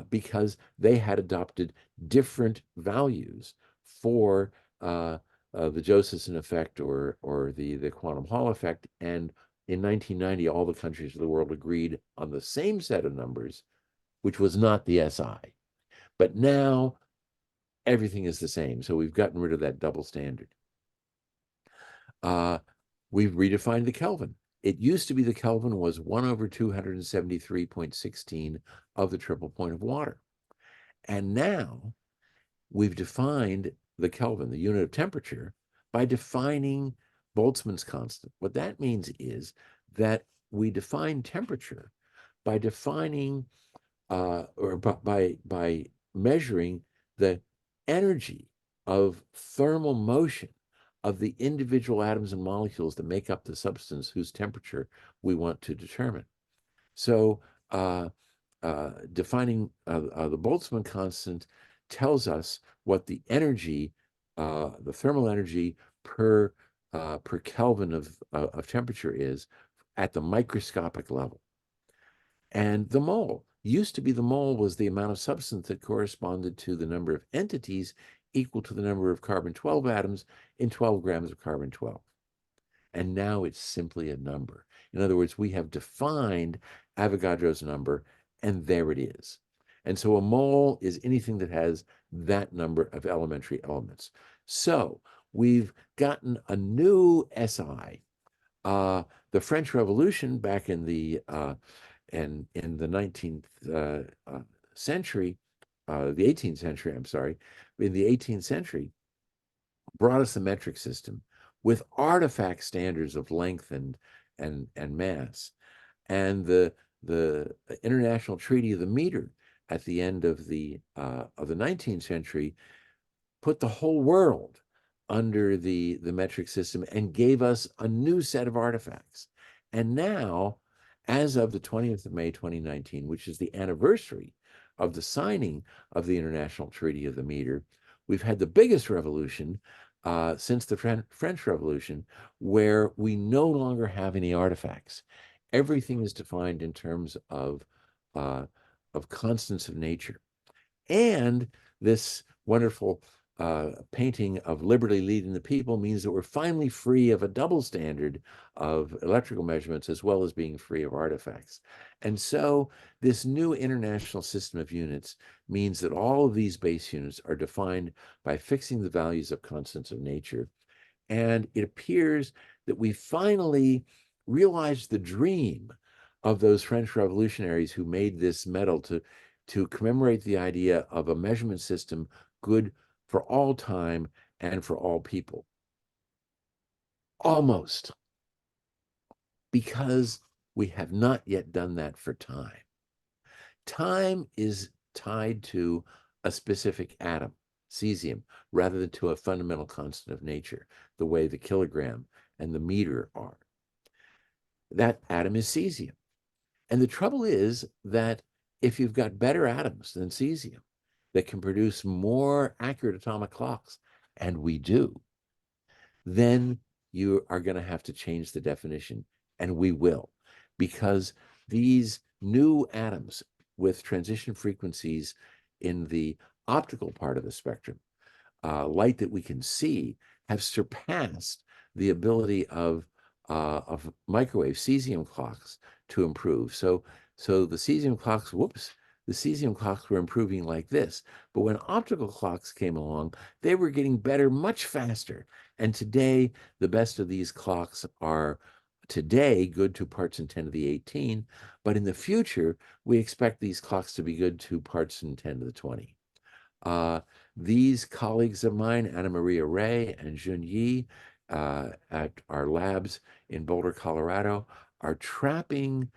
Speaker 2: because they had adopted different values for the Josephson effect or the quantum Hall effect. And in 1990, all the countries of the world agreed on the same set of numbers, which was not the SI. But now everything is the same. So we've gotten rid of that double standard. We've redefined the Kelvin. It used to be the Kelvin was 1 over 273.16 of the triple point of water. And now we've defined the Kelvin, the unit of temperature, by defining Boltzmann's constant. What that means is that we define temperature by defining or by measuring the energy of thermal motion of the individual atoms and molecules that make up the substance whose temperature we want to determine. So defining the Boltzmann constant tells us what the energy, the thermal energy per Kelvin of temperature is at the microscopic level. And the mole used to be, the mole was the amount of substance that corresponded to the number of entities equal to the number of carbon-12 atoms in 12 grams of carbon-12. And now it's simply a number. In other words, we have defined Avogadro's number, and there it is. And so a mole is anything that has that number of elementary elements. So we've gotten a new SI. The French Revolution back in the 19th century, the 18th century, I'm sorry, in the 18th century, brought us the metric system with artifact standards of length and mass. And the International Treaty of the Meter at the end of the 19th century put the whole world under the metric system and gave us a new set of artifacts. And now, as of the 20th of May, 2019, which is the anniversary of the signing of the International Treaty of the Meter, we've had the biggest revolution since the French Revolution, where we no longer have any artifacts. Everything is defined in terms of constants of nature. And this wonderful painting of liberty leading the people means that we're finally free of a double standard of electrical measurements as well as being free of artifacts. And so this new international system of units means that all of these base units are defined by fixing the values of constants of nature. And it appears that we finally realized the dream of those French revolutionaries who made this medal to commemorate the idea of a measurement system good for all time and for all people. Almost. Because we have not yet done that for time. Time is tied to a specific atom, cesium, rather than to a fundamental constant of nature, the way the kilogram and the meter are. That atom is cesium. And the trouble is that if you've got better atoms than cesium that can produce more accurate atomic clocks, and we do, then you are going to have to change the definition, and we will, because these new atoms with transition frequencies in the optical part of the spectrum, light that we can see, have surpassed the ability of microwave cesium clocks to improve. So the cesium clocks, the cesium clocks were improving like this. But when optical clocks came along, they were getting better much faster. And today, the best of these clocks are today good to parts in 10 to the 18. But in the future, we expect these clocks to be good to parts in 10 to the 20. These colleagues of mine, Anna Maria Ray and Jun Yi, at our labs in Boulder, Colorado, are trapping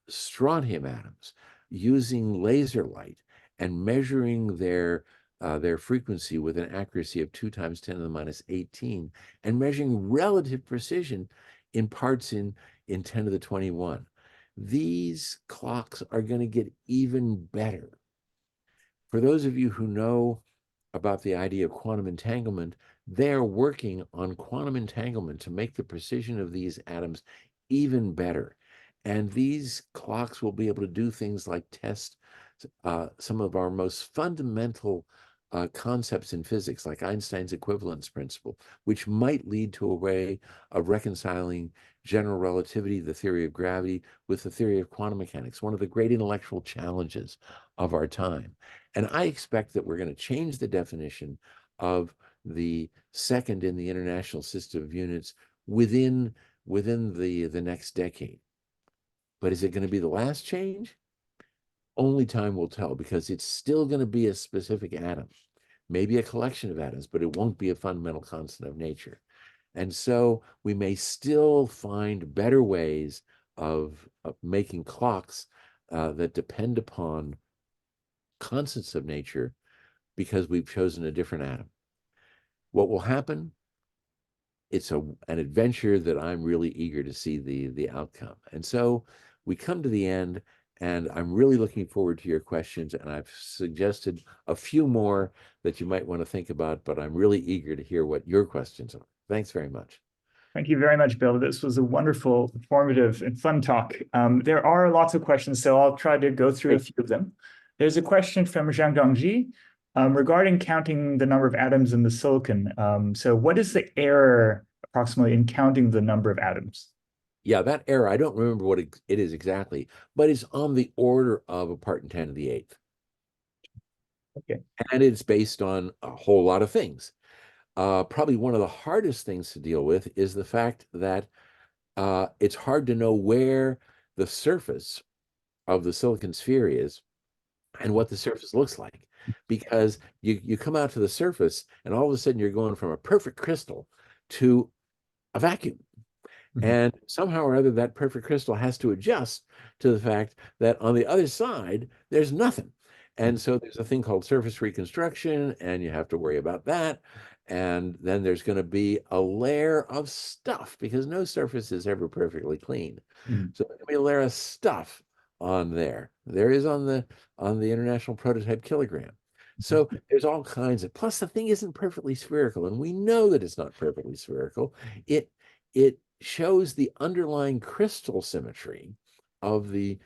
Speaker 2: strontium atoms using laser light and measuring their frequency with an accuracy of 2 times 10 to the minus 18, and measuring relative precision in parts in 10 to the 21. These clocks are going to get even better. For those of you who know about the idea of quantum entanglement, they're working on quantum entanglement to make the precision of these atoms even better. And these clocks will be able to do things like test some of our most fundamental concepts in physics, like Einstein's equivalence principle, which might lead to a way of reconciling general relativity, the theory of gravity, with the theory of quantum mechanics, one of the great intellectual challenges of our time. And I expect that we're going to change the definition of the second in the international system of units within the next decade. But is it going to be the last change? Only time will tell, because it's still going to be a specific atom, maybe a collection of atoms, but it won't be a fundamental constant of nature. And so we may still find better ways of making clocks that depend upon constants of nature because we've chosen a different atom. What will happen? It's an adventure that I'm really eager to see the outcome. And so we come to the end, And I'm really looking forward to your questions. And I've suggested a few more that you might want to think about, but I'm really eager to hear what your questions are. Thanks very much.
Speaker 1: Thank you very much, Bill. This was a wonderful, informative, and fun talk. There are lots of questions, so I'll try to go through a few of them. There's a question from Zhang Dongji regarding counting the number of atoms in the silicon. So what is the error approximately in counting the number of atoms?
Speaker 2: Yeah, that error, I don't remember what it is exactly, but it's on the order of a part in 10 to the eighth.
Speaker 1: Okay.
Speaker 2: And it's based on a whole lot of things. Probably one of the hardest things to deal with is the fact that it's hard to know where the surface of the silicon sphere is and what the surface looks like. Because you come out to the surface and all of a sudden you're going from a perfect crystal to a vacuum. And somehow or other, that perfect crystal has to adjust to the fact that on the other side, there's nothing. And so there's a thing called surface reconstruction, and you have to worry about that. And then there's going to be a layer of stuff because no surface is ever perfectly clean. So there's going to be a layer of stuff on there. There is on the International Prototype Kilogram. So there's all kinds of, plus the thing isn't perfectly spherical, and we know that it's not perfectly spherical. It shows the underlying crystal symmetry of the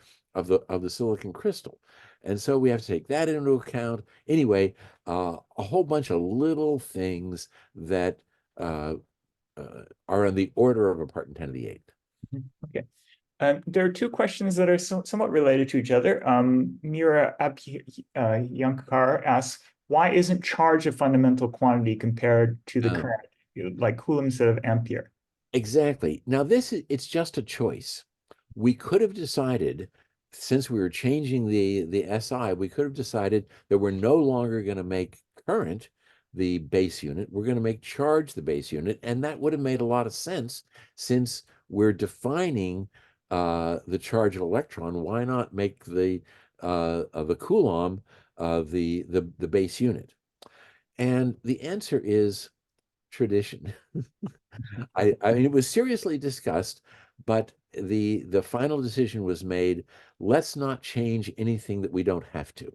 Speaker 2: silicon crystal. And so we have to take that into account. Anyway, a whole bunch of little things that are on the order of a part in 10 to the eighth.
Speaker 1: Okay. There are two questions that are somewhat related to each other. Mira Yankar asks, why isn't charge a fundamental quantity compared to the current, like Coulomb instead of ampere?
Speaker 2: Exactly. Now, it's just a choice. We could have decided, since we were changing the SI, we could have decided that we're no longer going to make current the base unit. We're going to make charge the base unit. And that would have made a lot of sense since we're defining the charge of electron. Why not make the Coulomb the base unit? And the answer is tradition. I mean, it was seriously discussed, but the final decision was made, let's not change anything that we don't have to.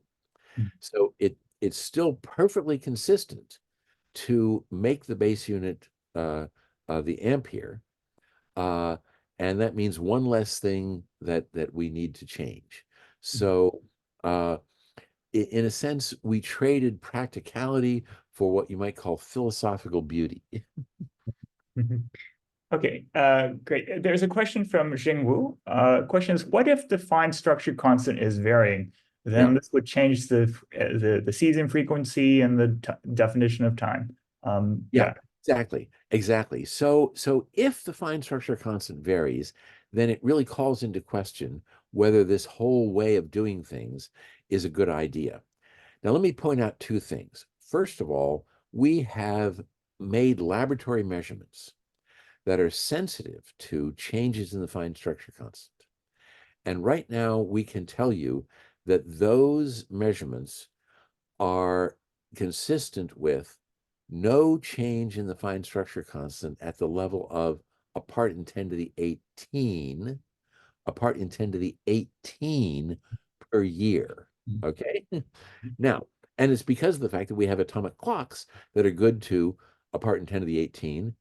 Speaker 2: So it's still perfectly consistent to make the base unit the ampere, and that means one less thing that we need to change. So in a sense, we traded practicality for what you might call philosophical beauty.
Speaker 1: Okay, great. There's a question from Jing Wu. Question is, what if the fine structure constant is varying? Then this would change the season frequency and the definition of time.
Speaker 2: Yeah, exactly. So if the fine structure constant varies, then it really calls into question whether this whole way of doing things is a good idea. Now, let me point out two things. First of all, we have made laboratory measurements that are sensitive to changes in the fine structure constant. And right now, we can tell you that those measurements are consistent with no change in the fine structure constant at the level of a part in 10 to the 18, a part in 10 to the 18 per year. Okay. Now, and it's because of the fact that we have atomic clocks that are good to a part in 10 to the 18,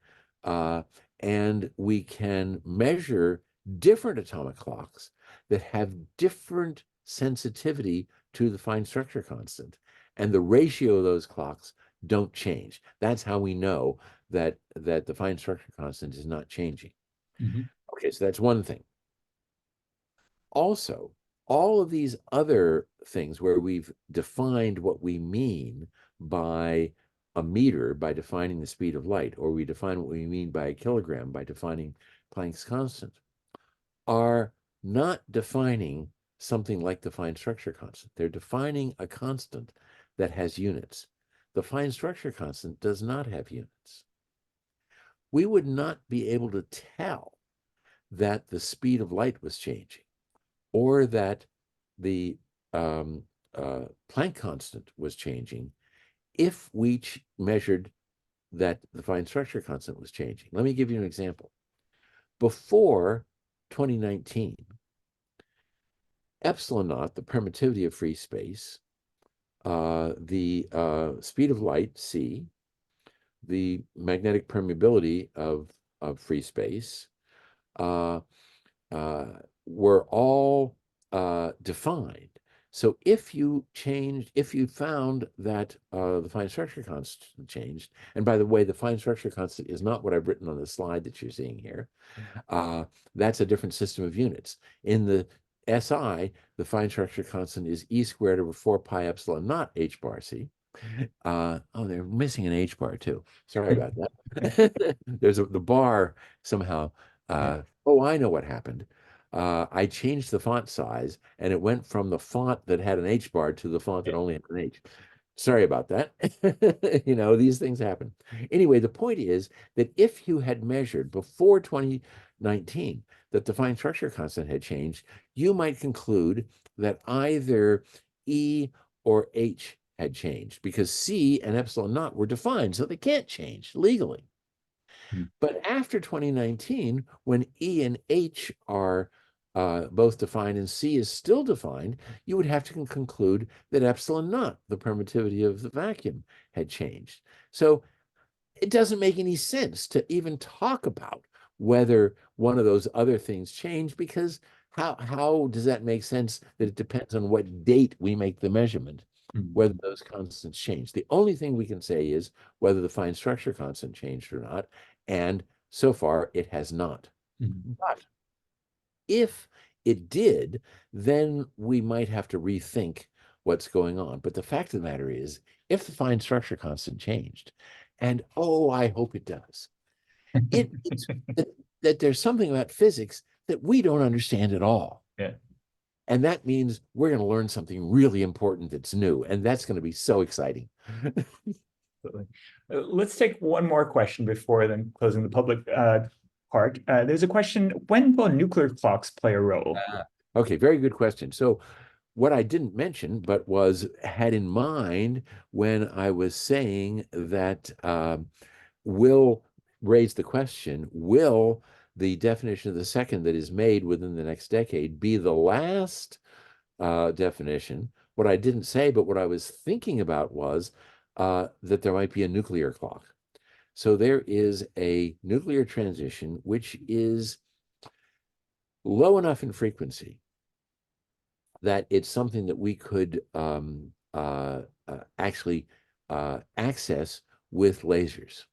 Speaker 2: and we can measure different atomic clocks that have different sensitivity to the fine structure constant. And the ratio of those clocks don't change. That's how we know that the fine structure constant is not changing. Okay, so that's one thing. Also, all of these other things where we've defined what we mean by a meter by defining the speed of light, or we define what we mean by a kilogram by defining Planck's constant, are not defining something like the fine structure constant. They're defining a constant that has units. The fine structure constant does not have units. We would not be able to tell that the speed of light was changing or that the Planck constant was changing if we measured that the fine structure constant was changing. Let me give you an example. Before 2019, epsilon naught, the permittivity of free space, the speed of light, c, the magnetic permeability of free space, uh, were all defined. So if you found that the fine structure constant changed, and by the way, the fine structure constant is not what I've written on the slide that you're seeing here. That's a different system of units. In the SI, the fine structure constant is E squared over 4 pi epsilon naught h bar c. Oh, they're missing an H bar too. Sorry about that. There's the bar somehow. Oh, I know what happened. I changed the font size and it went from the font that had an H bar to the font that only had an H. Sorry about that. These things happen. Anyway, the point is that if you had measured before 2019 that the fine structure constant had changed, you might conclude that either E or H had changed because C and epsilon naught were defined, so they can't change legally. But after 2019, when E and H are both defined and C is still defined, you would have to conclude that epsilon naught, the permittivity of the vacuum, had changed. So it doesn't make any sense to even talk about whether one of those other things changed, because how does that make sense that it depends on what date we make the measurement, whether those constants change? The only thing we can say is whether the fine structure constant changed or not, and so far it has not. But if it did, then we might have to rethink what's going on. But the fact of the matter is, if the fine structure constant changed, and oh, I hope it does, it's that there's something about physics that we don't understand at all.
Speaker 1: Yeah.
Speaker 2: And that means we're going to learn something really important that's new, and that's going to be so exciting.
Speaker 1: Let's take one more question before then closing the public part. There's a question: when will nuclear clocks play a role?
Speaker 2: Okay, very good question. So what I didn't mention, but had in mind when I was saying that will raise the question, will the definition of the second that is made within the next decade be the last definition? What I didn't say, but what I was thinking about was that there might be a nuclear clock. So there is a nuclear transition which is low enough in frequency that it's something that we could actually access with lasers.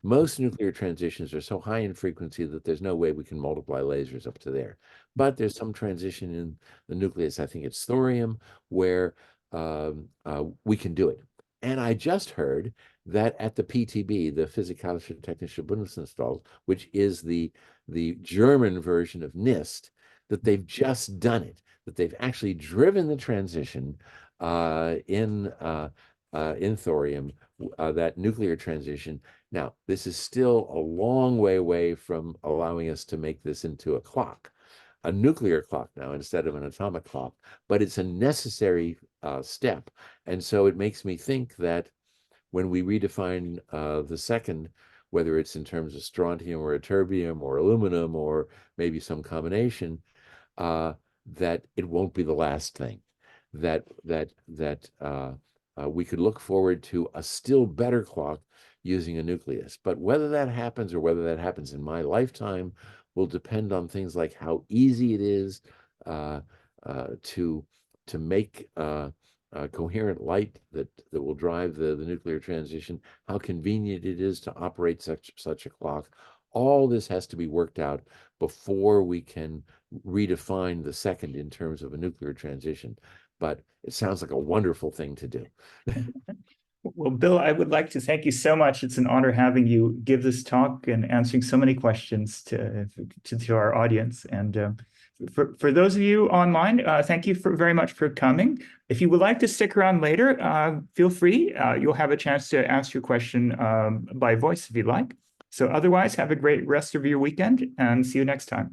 Speaker 2: Most nuclear transitions are so high in frequency that there's no way we can multiply lasers up to there. But there's some transition in the nucleus, I think it's thorium, where we can do it. And I just heard that at the PTB, the Physikalische Technische Bundesanstalt, which is the German version of NIST, that they've just done it, that they've actually driven the transition in thorium, that nuclear transition. Now, this is still a long way away from allowing us to make this into a nuclear clock now instead of an atomic clock, but it's a necessary step. And so it makes me think that when we redefine the second, whether it's in terms of strontium or ytterbium or aluminum or maybe some combination, that it won't be the last thing, that we could look forward to a still better clock using a nucleus. But whether that happens or whether that happens in my lifetime will depend on things like how easy it is to make coherent light that will drive the nuclear transition, how convenient it is to operate such a clock. All this has to be worked out before we can redefine the second in terms of a nuclear transition. But it sounds like a wonderful thing to do.
Speaker 1: Well, Bill, I would like to thank you so much. It's an honor having you give this talk and answering so many questions to our audience. And for those of you online, thank you very much for coming. If you would like to stick around later, feel free. You'll have a chance to ask your question by voice if you'd like. So otherwise, have a great rest of your weekend and see you next time.